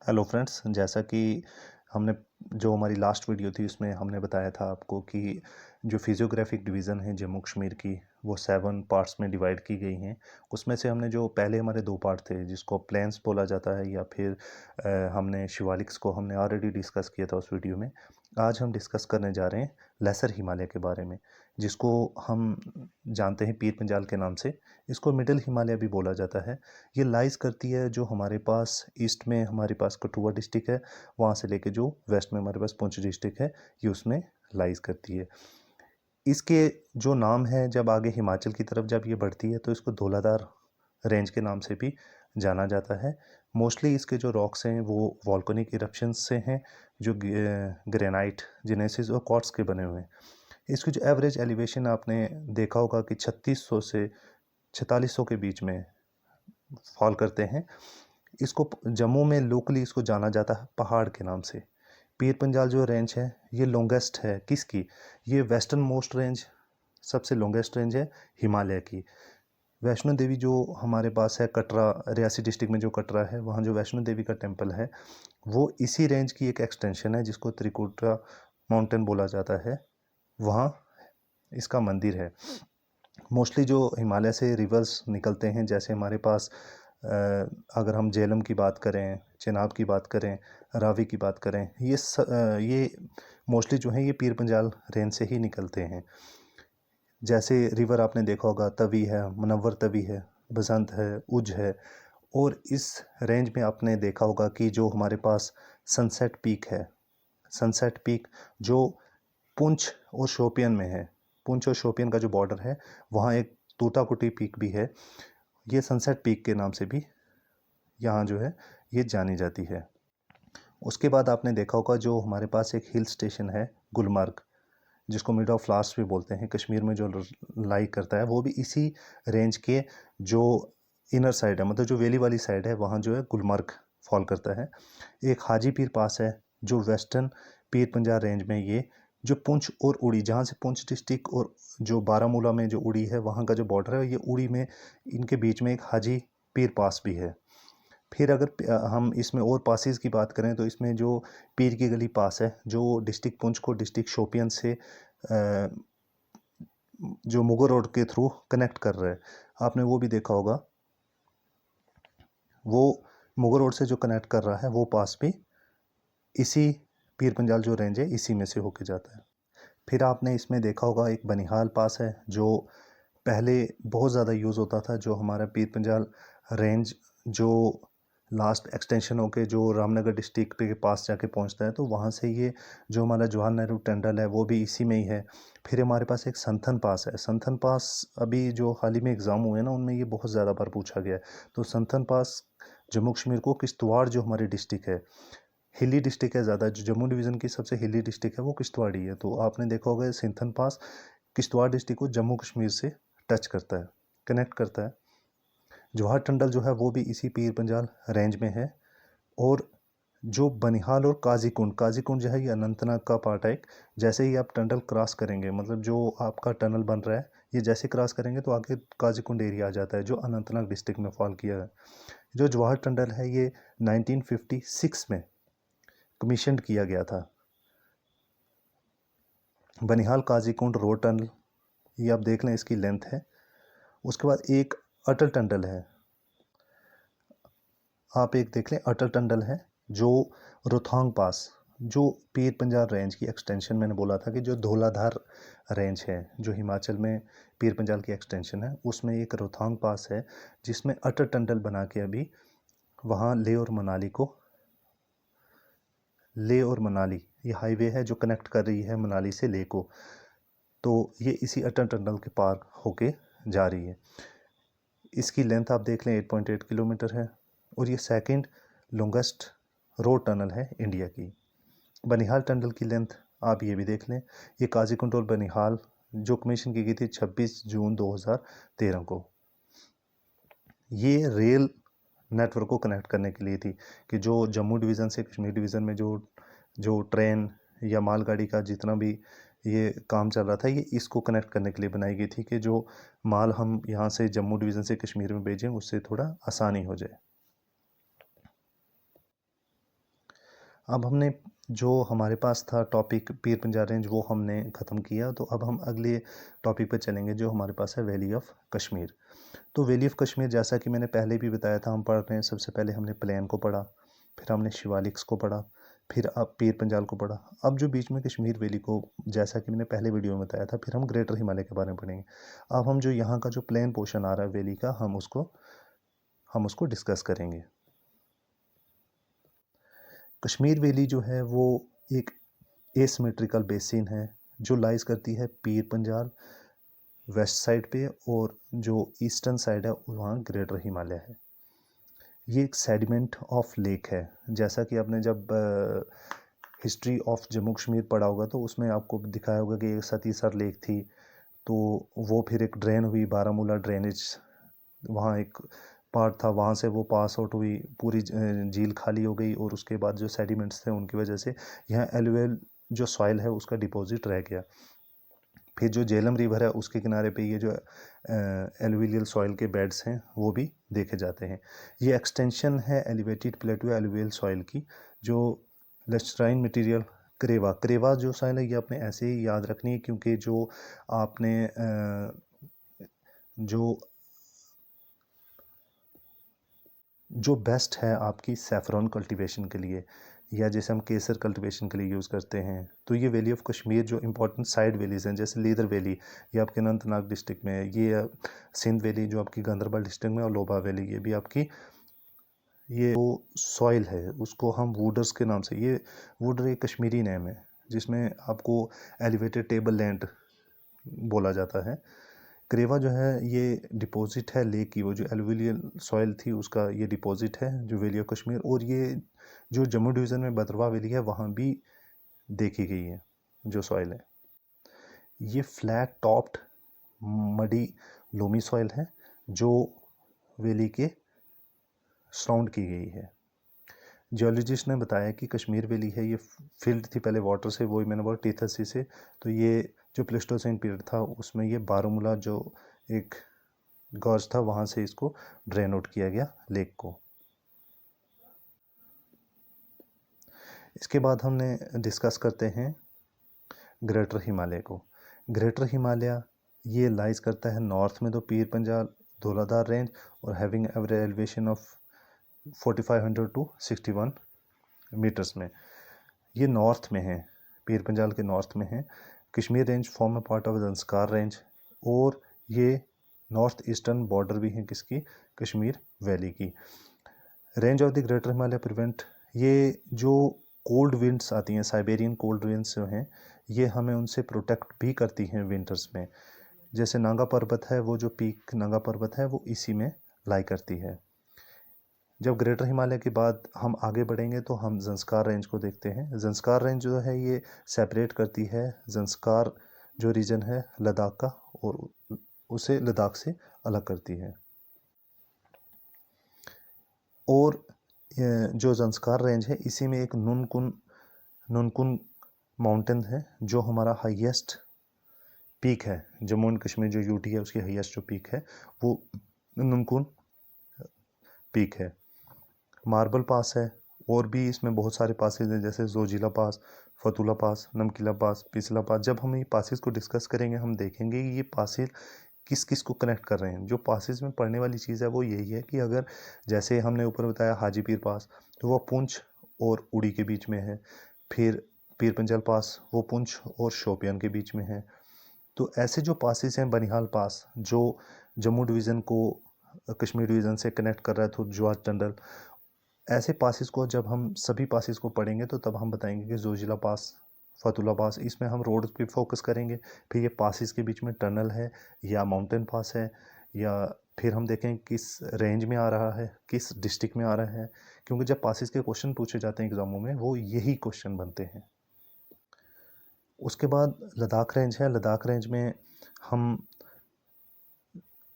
Hello friends, जैसा कि हमने जो हमारी लास्ट वीडियो थी उसमें हमने बताया था आपको कि जो फिजियोग्राफिक डिवीज़न है जम्मू कश्मीर की वो 7 पार्ट्स में डिवाइड की गई हैं। उसमें से हमने जो पहले हमारे 2 पार्ट थे जिसको प्लेन्स बोला जाता है या फिर हमने शिवालिक्स को हमने ऑलरेडी डिस्कस किया था उस वीडियो में। आज हम डिस्कस करने जा रहे हैं लेसर हिमालय के बारे में, जिसको हम जानते हैं पीर पंजाल के नाम से। इसको मिडिल हिमालय भी बोला जाता है। ये लाइज़ करती है जो हमारे पास ईस्ट में हमारे पास कठुआ डिस्ट्रिक्ट है, वहाँ से लेके जो वेस्ट में हमारे पास पुंछ डिस्ट्रिक्ट है, ये उसमें लाइज़ करती है। इसके जो नाम है, जब आगे हिमाचल की तरफ जब ये बढ़ती है तो इसको धौलाधार रेंज के नाम से भी जाना जाता है। मोस्टली इसके जो रॉक्स हैं वो वॉल्केनिक इरप्शंस से हैं, जो ग्रेनाइट, जिनेसिस और क्वार्ट्ज के बने हुए हैं। इसकी जो एवरेज एलिवेशन आपने देखा होगा कि 3600 से 4600 के बीच में फॉल करते हैं। इसको जम्मू में लोकली इसको जाना जाता है पहाड़ के नाम से। पीर पंजाल जो रेंज है ये लॉन्गेस्ट है किसकी? ये वेस्टर्न मोस्ट रेंज, सबसे लॉन्गेस्ट रेंज है हिमालय की। वैष्णो देवी जो हमारे पास है कटरा, रियासी डिस्ट्रिक्ट में जो कटरा है, वहाँ जो वैष्णो देवी का टेम्पल है वो इसी रेंज की एक एक्सटेंशन है जिसको त्रिकुटा माउंटेन बोला जाता है। वहाँ इसका मंदिर है। मोस्टली जो हिमालय से रिवर्स निकलते हैं, जैसे हमारे पास अगर हम झेलम की बात करें, चिनाब की बात करें, रावी की बात करें, ये मोस्टली जो हैं ये पीर पंजाल रेंज से ही निकलते हैं। जैसे रिवर आपने देखा होगा, तवी है, मुनव्वर तवी है, बसंत है, उज है। और इस रेंज में आपने देखा होगा कि जो हमारे पास सनसेट पीक है, सनसेट पीक जो पुंछ और शोपियन में है, पुंछ और शोपियन का जो बॉर्डर है वहाँ एक तोताकुटी पीक भी है। ये सनसेट पीक के नाम से भी यहाँ जो है ये जानी जाती है। उसके बाद आपने देखा होगा जो हमारे पास एक हिल स्टेशन है गुलमर्ग, जिसको मिड ऑफ लास्ट भी बोलते हैं, कश्मीर में जो लाई करता है, वो भी इसी रेंज के जो इनर साइड है, मतलब जो वैली वाली साइड है, वहाँ जो है गुलमर्ग फॉल करता है। एक हाजी पीर पास है जो वेस्टर्न पीर पंजाल रेंज में, ये जो पुंछ और उड़ी, जहाँ से पुंछ डिस्ट्रिक्ट और जो बारामूला में जो उड़ी है वहाँ का जो बॉर्डर है, ये उड़ी में इनके बीच में एक हाजी पीर पास भी है। फिर अगर हम इसमें और पासेस की बात करें तो इसमें जो पीर की गली पास है जो डिस्ट्रिक्ट पुंछ को डिस्ट्रिक्ट शोपियन से जो मुगल रोड के थ्रू कनेक्ट कर रहा है, आपने वो भी देखा होगा। वो मुगल रोड से जो कनेक्ट कर रहा है वो पास भी इसी पीर पंजाल जो रेंज है इसी में से होके जाता है। फिर आपने इसमें देखा होगा एक बनिहाल पास है जो पहले बहुत ज़्यादा यूज़ होता था, जो हमारा पीर पंजाल रेंज जो लास्ट एक्सटेंशन होके जो रामनगर डिस्ट्रिक्ट के पास जाके पहुंचता है, तो वहाँ से ये जो हमारा जवाहर नेहरू टंडल है वो भी इसी में ही है। फिर हमारे पास एक संथन पास है। संथन पास अभी जो हाल ही में एग्ज़ाम हुए ना उनमें ये बहुत ज़्यादा बार पूछा गया है। तो संथन पास जम्मू कश्मीर को किश्तवाड़ जो हमारी डिस्ट्रिक्ट है, हिली डिस्ट्रिक्ट है ज़्यादा, जो जम्मू डिवीज़न की सबसे हिली डिस्ट्रिक्ट है वो किश्तवाड़ ही है। तो आपने देखा होगा सिंथन पास किश्तवाड़ डिस्ट्रिक्ट को जम्मू कश्मीर से टच करता है, कनेक्ट करता है। जवाहर टंडल जो है वो भी इसी पीर पंजाल रेंज में है। और जो बनिहाल और काजीकुंड, काजीकुंड जो है ये अनंतनाग का पार्ट है एक। जैसे ही आप टनल क्रॉस करेंगे, मतलब जो आपका टनल बन रहा है, ये जैसे क्रॉस करेंगे तो आगे काजीकुंड एरिया आ जाता है जो अनंतनाग डिस्ट्रिक्ट में फॉल किया है। जो जवाहर टंडल है ये 1956 में कमीशन किया गया था। बनिहाल काजीकुंड रोड टनल, ये आप देख लें इसकी लेंथ है। उसके बाद एक अटल टंडल है, आप एक देख लें अटल टंडल है जो रोहतांग पास, जो पीर पंजाल रेंज की एक्सटेंशन, मैंने बोला था कि जो धौलाधार रेंज है जो हिमाचल में पीर पंजाल की एक्सटेंशन है, उसमें एक रोहतांग पास है जिसमें अटल टंडल बना के अभी वहाँ ले और मनाली ये हाईवे है जो कनेक्ट कर रही है मनाली से ले को। तो ये इसी अटल टनल के पार होके जा रही है। इसकी लेंथ आप देख लें 8.8 किलोमीटर है और ये सेकंड लॉन्गेस्ट रोड टनल है इंडिया की। बनिहाल टनल की लेंथ आप ये भी देख लें, ये काजीकुंड और बनिहाल जो कमीशन की गई थी 26 जून 2013 को। ये रेल नेटवर्क को कनेक्ट करने के लिए थी कि जो जम्मू डिवीज़न से कश्मीर डिवीज़न में जो जो ट्रेन या मालगाड़ी का जितना भी ये काम चल रहा था, ये इसको कनेक्ट करने के लिए बनाई गई थी कि जो माल हम यहाँ से जम्मू डिवीज़न से कश्मीर में भेजें उससे थोड़ा आसानी हो जाए। अब हमने जो हमारे पास था टॉपिक पीर पंजाल रेंज वो हमने ख़त्म किया, तो अब हम अगले टॉपिक पर चलेंगे जो हमारे पास है वैली ऑफ कश्मीर। तो वैली ऑफ कश्मीर जैसा कि मैंने पहले भी बताया था, हम पढ़ रहे हैं। सबसे पहले हमने प्लेन को पढ़ा, फिर हमने शिवालिक्स को पढ़ा, फिर अब पीर पंजाल को पढ़ा। अब जो बीच में कश्मीर वैली को, जैसा कि मैंने पहले वीडियो में बताया था, फिर हम ग्रेटर हिमालय के बारे में पढ़ेंगे। अब हम जो यहाँ का जो प्लेन पोर्शन आ रहा है वैली का, हम उसको डिस्कस करेंगे। कश्मीर वैली जो है वो एक एसिमेट्रिकल बेसिन है जो लाइज करती है पीर पंजाल वेस्ट साइड पे, और जो ईस्टर्न साइड है वहाँ ग्रेटर हिमालय है। ये एक सेडिमेंट ऑफ लेक है। जैसा कि आपने जब हिस्ट्री ऑफ जम्मू कश्मीर पढ़ा होगा तो उसमें आपको दिखाया होगा कि एक सतीसर लेक थी, तो वो फिर एक ड्रेन हुई, बारामूला ड्रेनेज वहाँ एक पार्ट था, वहाँ से वो पास आउट हुई, पूरी झील खाली हो गई, और उसके बाद जो सेडिमेंट्स थे उनकी वजह से यहाँ एलुवियल जो सॉइल है उसका डिपॉजिट रह गया। फिर जो झेलम रिवर है उसके किनारे पे ये जो एलुवियल सॉइल के बेड्स हैं वो भी देखे जाते हैं। ये एक्सटेंशन है एलिवेटेड प्लेटू एलुवियल सॉइल की, जो लेस्टराइन मटेरियल क्रेवा जो सॉइल है ये आपने ऐसे ही याद रखनी है, क्योंकि जो आपने जो बेस्ट है आपकी सैफरॉन कल्टीवेशन के लिए, या जैसे हम केसर कल्टीवेशन के लिए यूज़ करते हैं, तो ये वैली ऑफ कश्मीर जो इंपॉर्टेंट साइड वैलीज़ हैं, जैसे लीदर वैली ये आपके अनंतनाग डिस्ट्रिक्ट में है, ये सिंध वैली जो आपकी गांदरबल डिस्ट्रिक्ट में, और लोबा वैली ये भी आपकी, ये वो सॉइल है उसको हम वुडर्स के नाम से, ये वुडर एक कश्मीरी नेम है जिसमें आपको एलिवेटेड टेबल लैंड बोला जाता है। क्रेवा जो है ये डिपॉजिट है लेक की, वो जो एलुवियल सॉइल थी उसका ये डिपॉजिट है जो वैली ऑफ कश्मीर, और ये जो जम्मू डिवीज़न में भद्रवाह वैली है वहाँ भी देखी गई है जो सॉइल है। ये flat topped muddy loamy soil है जो वैली के सराउंड की गई है। जियोलॉजिस्ट ने बताया कि कश्मीर वैली है ये फिल्ड थी पहले वाटर से, वही मैंने बोला टीथसी से, तो ये जो प्लेस्टोसीन पीरियड था उसमें ये बारामूला जो एक गॉर्ज था वहाँ से इसको ड्रेन आउट किया गया लेक को। इसके बाद हमने डिस्कस करते हैं ग्रेटर हिमालय को। ग्रेटर हिमालय ये लाइज करता है नॉर्थ में तो पीर पंजाल धौलाधार रेंज, और having average elevation of 4500 to 61 meters में। ये नॉर्थ में है, पीर पंजाल के नॉर्थ में है। Kashmir range form A part of Zanskar range, और ये नॉर्थ ईस्टर्न बॉर्डर भी है किसकी, कश्मीर वैली की। Range of the greater Himalaya prevent, ये जो कोल्ड विंड्स आती हैं, साइबेरियन कोल्ड विंड्स जो हैं, ये हमें उनसे प्रोटेक्ट भी करती हैं विंटर्स में। जैसे नांगा पर्वत है, वो जो पीक नांगा पर्वत है वो इसी में लाई करती है। जब ग्रेटर हिमालय के बाद हम आगे बढ़ेंगे तो हम ज़ंस्कार रेंज को देखते हैं। ज़ंस्कार रेंज जो है ये सेपरेट करती है ज़ंस्कार जो रीजन है लद्दाख का, और उसे लद्दाख से अलग करती है। और जो ज़ंस्कार रेंज है इसी में एक नुनकुन माउंटेन है जो हमारा हाईएस्ट पीक है। जम्मू एंड कश्मीर जो यूटी है उसकी हाईएस्ट जो पीक है वो नुनकुन पीक है। मार्बल पास है, और भी इसमें बहुत सारे पासेज हैं जैसे जोजिला पास, फतुला पास, नमकीला पास, पिछला पास। जब हम ये पासेज को डिस्कस करेंगे हम देखेंगे कि ये पासेज किस किस को कनेक्ट कर रहे हैं। जो पासेज में पढ़ने वाली चीज़ है वो यही है कि अगर जैसे हमने ऊपर बताया हाजीपीर पास, तो वो पुंछ और उड़ी के बीच में है। फिर पीर पंजाल पास वो पुंछ और शोपियान के बीच में है। तो ऐसे जो पासेस हैं, बनिहाल पास जो जम्मू डिवीज़न को कश्मीर डिवीज़न से कनेक्ट कर रहा है थ्रू ज्वार टनल, ऐसे पासेस को जब हम सभी पासेस को पढ़ेंगे तो तब हम बताएंगे कि जोजिला पास, फतुला पास, इसमें हम रोड पे फोकस करेंगे। फिर ये पासेस के बीच में टनल है या माउंटेन पास है, या फिर हम देखें किस रेंज में आ रहा है, किस डिस्ट्रिक्ट में आ रहा है, क्योंकि जब पासेस के क्वेश्चन पूछे जाते हैं एग्ज़ामों में वो यही क्वेश्चन बनते हैं। उसके बाद लद्दाख रेंज है। लद्दाख रेंज में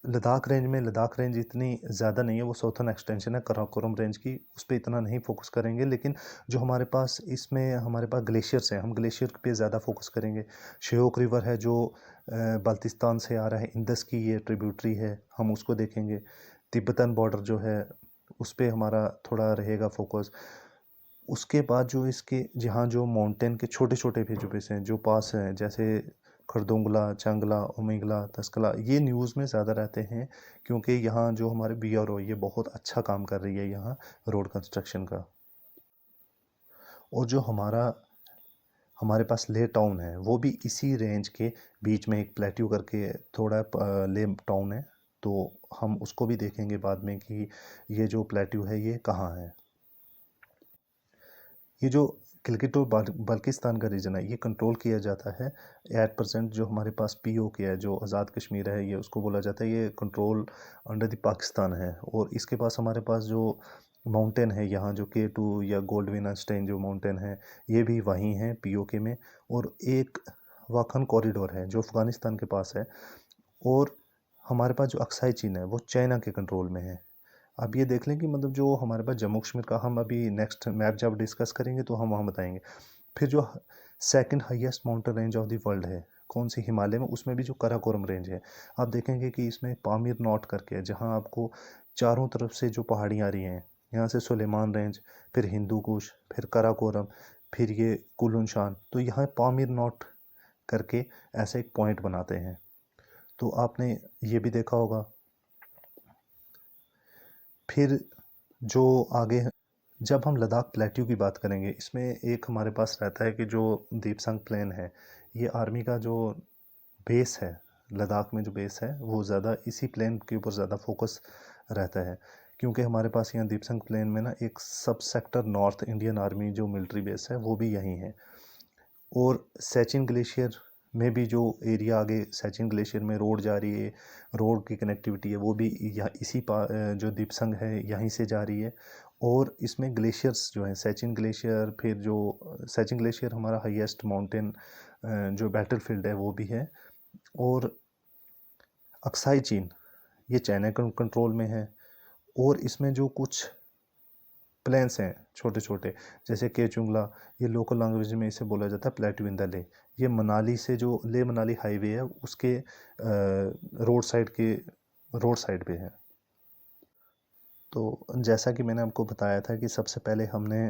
लद्दाख रेंज इतनी ज़्यादा नहीं है, वो साउथर्न एक्सटेंशन है कराकोरम रेंज की, उस पर इतना नहीं फोकस करेंगे। लेकिन जो हमारे पास इसमें हमारे पास ग्लेशियर्स हैं, हम ग्लेशियर पे ज़्यादा फोकस करेंगे। श्योक रिवर है जो बल्तिस्तान से आ रहा है, इंदस की ये ट्रिब्यूटरी है, हम उसको देखेंगे। तिब्बतन बॉर्डर जो है उस पर हमारा थोड़ा रहेगा फोकस। उसके बाद जो इसके जहाँ जो माउंटेन के छोटे छोटे विलेजेस हैं जो पास हैं, जैसे खरदोंगला, चंगला, उमिगला, तस्कला, ये न्यूज़ में ज़्यादा रहते हैं क्योंकि यहाँ जो हमारे BRO ये बहुत अच्छा काम कर रही है यहाँ रोड कंस्ट्रक्शन का। और जो हमारे पास ले टाउन है वो भी इसी रेंज के बीच में एक प्लेट्यू करके थोड़ा ले टाउन है, तो हम उसको भी देखेंगे बाद में कि ये जो प्लेट्यू है ये कहाँ है। ये जो गिलगित और बल्किस्तान का रीजन है ये कंट्रोल किया जाता है एट परसेंट। जो हमारे पास POK है, जो आज़ाद कश्मीर है, ये उसको बोला जाता है ये कंट्रोल अंडर द पाकिस्तान है। और इसके पास हमारे पास जो माउंटेन है यहाँ जो K2 या गोल्डविन स्टेन जो माउंटेन है ये भी वहीं है POK में। और एक वाखन कॉरिडोर है जो अफ़गानिस्तान के पास है। और हमारे पास जो अक्साई चीन है वो चाइना के कंट्रोल में है। अब ये देख लें कि मतलब जो हमारे पास जम्मू कश्मीर का, हम अभी नेक्स्ट मैप जब डिस्कस करेंगे तो हम वहाँ बताएंगे। फिर जो second highest mountain range of the world है कौन सी, हिमालय में, उसमें भी जो काराकोरम रेंज है, आप देखेंगे कि इसमें पामीर नॉट करके है जहाँ आपको चारों तरफ से जो पहाड़ियाँ आ रही हैं, यहाँ से सुलेमान रेंज, फिर हिंदू कुश, फिर काराकोरम, फिर ये कुलन शान, तो यहाँ पामीर नॉट करके ऐसे एक पॉइंट बनाते हैं। तो आपने ये भी देखा होगा। फिर जो आगे जब हम लद्दाख प्लेट्यू की बात करेंगे, इसमें एक हमारे पास रहता है कि जो दीपसंग प्लेन है, ये आर्मी का जो बेस है, लद्दाख में जो बेस है वो ज़्यादा इसी प्लेन के ऊपर ज़्यादा फोकस रहता है क्योंकि हमारे पास यहाँ दीपसंग प्लेन में ना एक सब सेक्टर नॉर्थ इंडियन आर्मी जो मिलिट्री बेस है वो भी यहीं है। और सैचिन ग्लेशियर में भी जो एरिया आगे सैचिन ग्लेशियर में रोड जा रही है, रोड की कनेक्टिविटी है वो भी यहाँ जो दीपसंग है यहीं से जा रही है। और इसमें ग्लेशियर्स जो हैं सैचिन ग्लेशियर, फिर जो सैचिन ग्लेशियर हमारा हाईएस्ट माउंटेन जो बैटलफील्ड है वो भी है। और अक्साई चीन ये चाइना कंट्रोल में है। और इसमें जो कुछ प्लेन्स हैं छोटे छोटे, जैसे केचुंगला, ये लोकल लैंग्वेज में इसे बोला जाता है प्लेट्यू इन द ले। ये मनाली से जो ले मनाली हाईवे है उसके रोड साइड पे है। तो जैसा कि मैंने आपको बताया था कि सबसे पहले हमने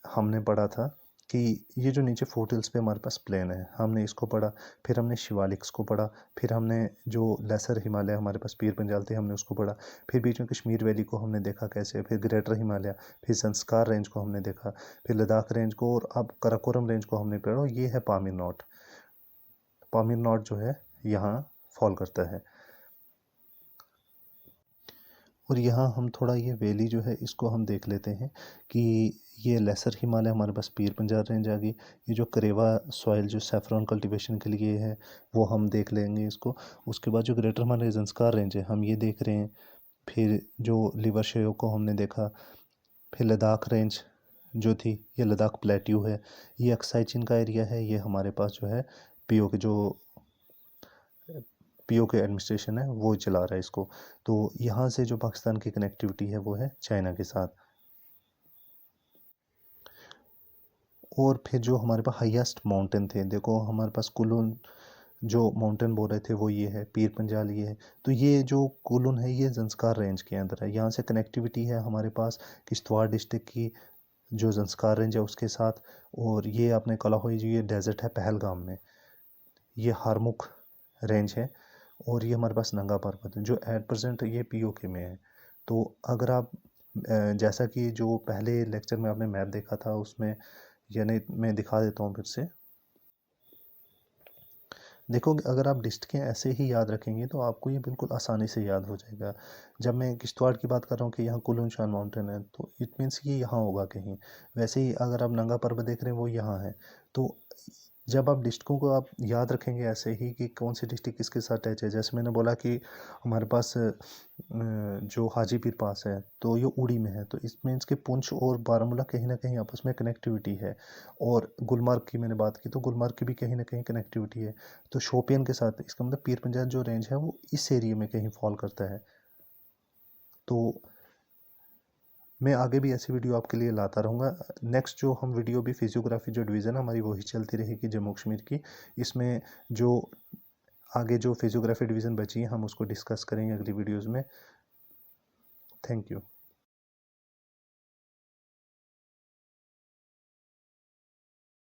हमने पढ़ा था कि ये जो नीचे फोर्ट पे हमारे पास प्लेन है, हमने इसको पढ़ा। फिर हमने शिवालिक्स को पढ़ा। फिर हमने जो लेसर हिमालय हमारे पास पीर पंजाल थे हमने उसको पढ़ा। फिर बीच में कश्मीर वैली को हमने देखा कैसे, फिर ग्रेटर हिमालय, फिर संस्कार रेंज को हमने देखा, फिर लद्दाख रेंज को, और अब कराकोरम रेंज को हमने पढ़ा। ये है पामीर नॉट। पामीर नॉट जो है यहाँ फॉल करता है। और यहाँ हम थोड़ा ये वैली जो है इसको हम देख लेते हैं कि ये लेसर हिमालय हमारे पास पीर पंजाल रेंज आ गई। ये जो करेवा सॉइल जो सेफ्रॉन कल्टीवेशन के लिए है वो हम देख लेंगे इसको। उसके बाद जो ग्रेटर हिमालय जंस्कार रेंज है हम ये देख रहे हैं। फिर जो लिवर शेयो को हमने देखा। फिर लद्दाख रेंज जो थी ये लद्दाख प्लेट्यू है। ये अक्साई चीन का एरिया है। ये हमारे पास जो है POK एडमिनिस्ट्रेशन है वो चला रहा है इसको। तो यहाँ से जो पाकिस्तान की कनेक्टिविटी है वो है चाइना के साथ। और फिर जो हमारे पास हाईएस्ट माउंटेन थे, देखो हमारे पास कुलुन जो माउंटेन बोल रहे थे वो ये है, पीर पंजाल ये है। तो ये जो कुलुन है ये जंस्कार रेंज के अंदर है। यहाँ से कनेक्टिविटी है हमारे पास किश्तवाड़ डिस्ट्रिक्ट की जो जंस्कार रेंज है उसके साथ। और ये आपने कला हुई जो ये डेजर्ट है पहलगाम में, ये हारमुख रेंज है। और ये हमारे पास नंगा पर्वत है जो एट परसेंट ये POK में है। तो अगर आप जैसा कि जो पहले लेक्चर में आपने मैप देखा था उसमें, यानी मैं दिखा देता हूँ फिर से। देखो अगर आप डिस्ट्रिक्टें ऐसे ही याद रखेंगे तो आपको ये बिल्कुल आसानी से याद हो जाएगा। जब मैं किश्तवाड़ की बात कर रहा हूँ कि यहाँ कुलन शान माउंटेन है तो इट मीन्स ये यहाँ होगा कहीं। वैसे ही अगर आप नंगा पर्वत देख रहे हैं वो यहाँ है। तो जब आप डिस्ट्रिक्टों को आप याद रखेंगे ऐसे ही कि कौन सी डिस्ट्रिक्ट किसके साथ अटैच है, जैसे मैंने बोला कि हमारे पास जो हाजीपीर पास है तो ये उड़ी में है, तो इस मीन्स कि पुंछ और बारामूला कहीं ना कहीं आपस में कनेक्टिविटी है। और गुलमर्ग की मैंने बात की तो गुलमर्ग की भी कहीं ना कहीं कनेक्टिविटी है। तो शोपियन के साथ इसका मतलब पीर पंजाल जो रेंज है वो इस एरिया में कहीं फॉल करता है। तो मैं आगे भी ऐसी वीडियो आपके लिए लाता रहूँगा। नेक्स्ट जो हम वीडियो भी फिजियोग्राफी जो डिवीज़न है हमारी वही चलती रहेगी जम्मू कश्मीर की। इसमें जो आगे जो फिजियोग्राफी डिवीज़न बची है हम उसको डिस्कस करेंगे अगली वीडियोज़ में। Thank you.